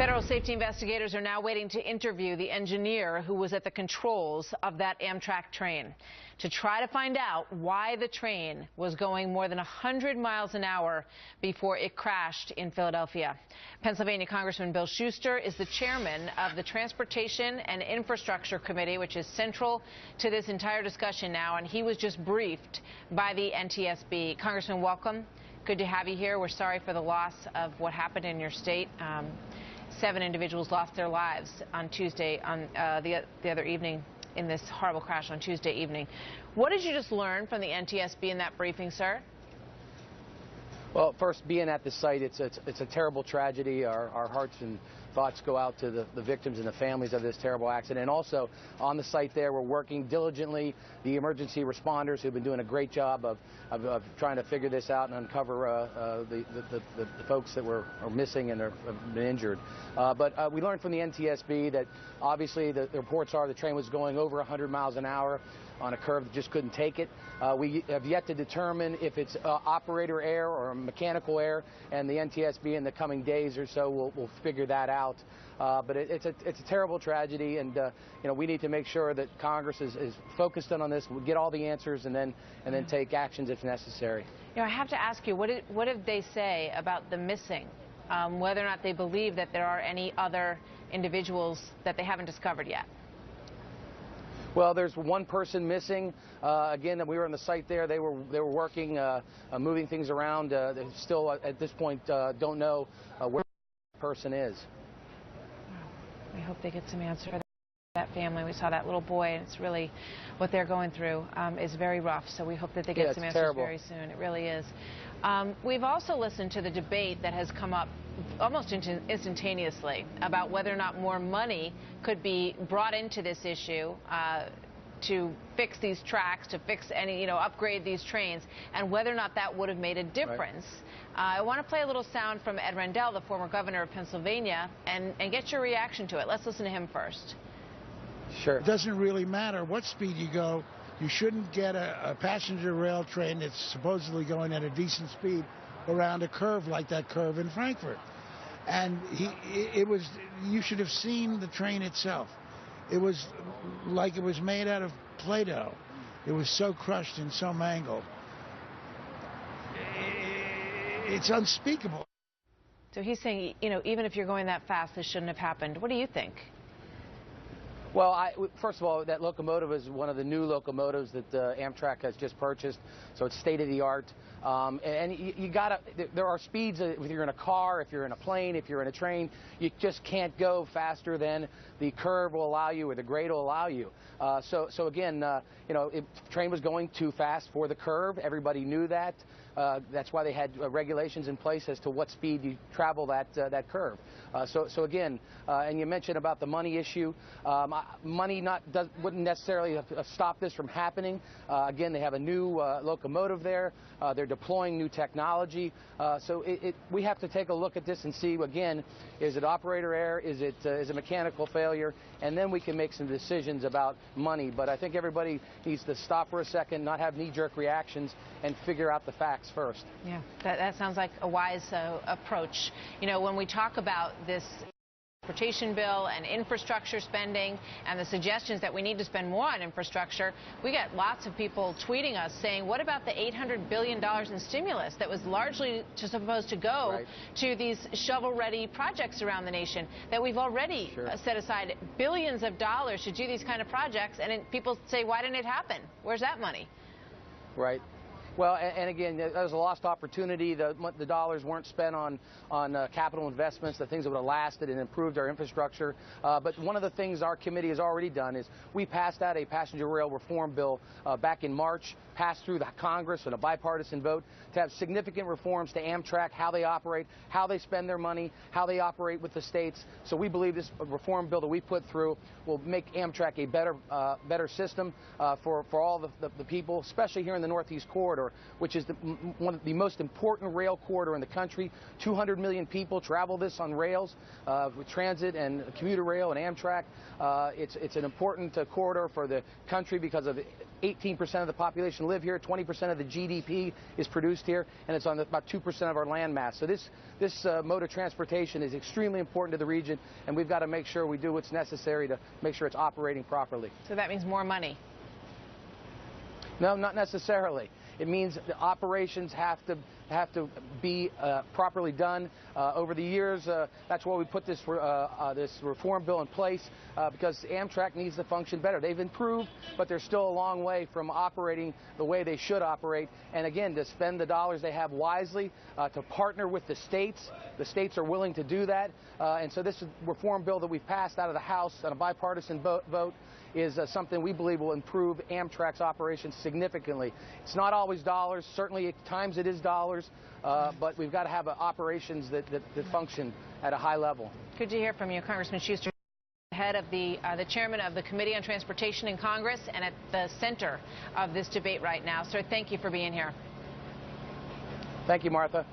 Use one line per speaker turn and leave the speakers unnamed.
Federal safety investigators are now waiting to interview the engineer who was at the controls of that Amtrak train to try to find out why the train was going more than 100 miles an hour before it crashed in Philadelphia. Pennsylvania Congressman Bill Shuster is the chairman of the Transportation and Infrastructure Committee, which is central to this entire discussion now, and he was just briefed by the NTSB. Congressman, welcome. Good to have you here. We're sorry for the loss of what happened in your state. 7 individuals lost their lives on Tuesday, on the other evening, in this horrible crash on Tuesday evening. What did you just learn from the NTSB in that briefing, sir?
Well, first, being at the site, it's a terrible tragedy. Our hearts and thoughts go out to the victims and the families of this terrible accident. And also, on the site there, we're working diligently. The emergency responders who've been doing a great job of trying to figure this out and uncover the folks that are missing and have been injured. But we learned from the NTSB that obviously the reports are the train was going over 100 miles an hour on a curve that just couldn't take it. We have yet to determine if it's operator error or mechanical error, and the NTSB in the coming days or so will figure that out. But it's a terrible tragedy, and we need to make sure that Congress is focused on this. We'll get all the answers and then take actions if necessary.
I have to ask you, what did they say about the missing? Whether or not they believe that there are any other individuals that they haven't discovered yet?
Well, there's one person missing. Again, we were on the site there. They were working, moving things around. They still, at this point, don't know where the person is.
We hope they get some answer for that family. We saw that little boy, and it's really what they're going through is very rough. So we hope that they get some answers very soon. It really is. We've also listened to the debate that has come up almost instantaneously about whether or not more money could be brought into this issue to fix these tracks, to fix any, upgrade these trains, and whether or not that would have made a difference. Right. I want to play a little sound from Ed Rendell, the former governor of Pennsylvania, and get your reaction to it. Let's listen to him first.
Sure.
It doesn't really matter what speed you go. You shouldn't get a passenger rail train that's supposedly going at a decent speed around a curve like that curve in Frankfurt. And you should have seen the train itself. It was like it was made out of Play-Doh. It was so crushed and so mangled. It's unspeakable.
So he's saying, even if you're going that fast, this shouldn't have happened. What do you think?
Well, first of all, that locomotive is one of the new locomotives that Amtrak has just purchased, so it's state-of-the-art. And there are speeds, if you're in a car, if you're in a plane, if you're in a train, you just can't go faster than the curve will allow you or the grade will allow you. So again, if the train was going too fast for the curve, everybody knew that. That's why they had regulations in place as to what speed you travel that curve. So again, and you mentioned about the money issue. Money wouldn't necessarily have stopped this from happening. Again, they have a new locomotive there. They're deploying new technology. So we have to take a look at this and see, again, is it operator error? Is it mechanical failure? And then we can make some decisions about money. But I think everybody needs to stop for a second, not have knee-jerk reactions, and figure out the facts first.
Yeah, that sounds like a wise approach. When we talk about this transportation bill and infrastructure spending and the suggestions that we need to spend more on infrastructure, we get lots of people tweeting us saying, what about the $800 billion in stimulus that was largely supposed to go to these shovel-ready projects around the nation, that we've already set aside billions of dollars to do these kind of projects, and people say, why didn't it happen? Where's that money?
Right. Well, and again, that was a lost opportunity. The dollars weren't spent on capital investments, the things that would have lasted and improved our infrastructure. But one of the things our committee has already done is we passed out a passenger rail reform bill back in March, passed through the Congress in a bipartisan vote to have significant reforms to Amtrak, how they operate, how they spend their money, how they operate with the states. So we believe this reform bill that we put through will make Amtrak a better system for all the people, especially here in the Northeast Corridor. corridor, which is one of the most important rail corridor in the country. 200 million people travel this on rails with transit and commuter rail and Amtrak. It's an important corridor for the country because of 18% of the population live here, 20% of the GDP is produced here, and it's on about 2% of our land mass. So this mode of transportation is extremely important to the region, and we've got to make sure we do what's necessary to make sure it's operating properly.
So that means more money?
No, not necessarily. It means the operations have to be properly done. Over the years, that's why we put this reform bill in place, because Amtrak needs to function better. They've improved, but they're still a long way from operating the way they should operate. And again, to spend the dollars they have wisely, to partner with the states. The states are willing to do that. And so this reform bill that we've passed out of the House on a bipartisan vote is something we believe will improve Amtrak's operations significantly. It's not always dollars. Certainly, at times it is dollars, but we've got to have operations that function at a high level.
Good to hear from you, Congressman Shuster, head of the chairman of the Committee on Transportation in Congress and at the center of this debate right now. Sir, thank you for being here.
Thank you, Martha.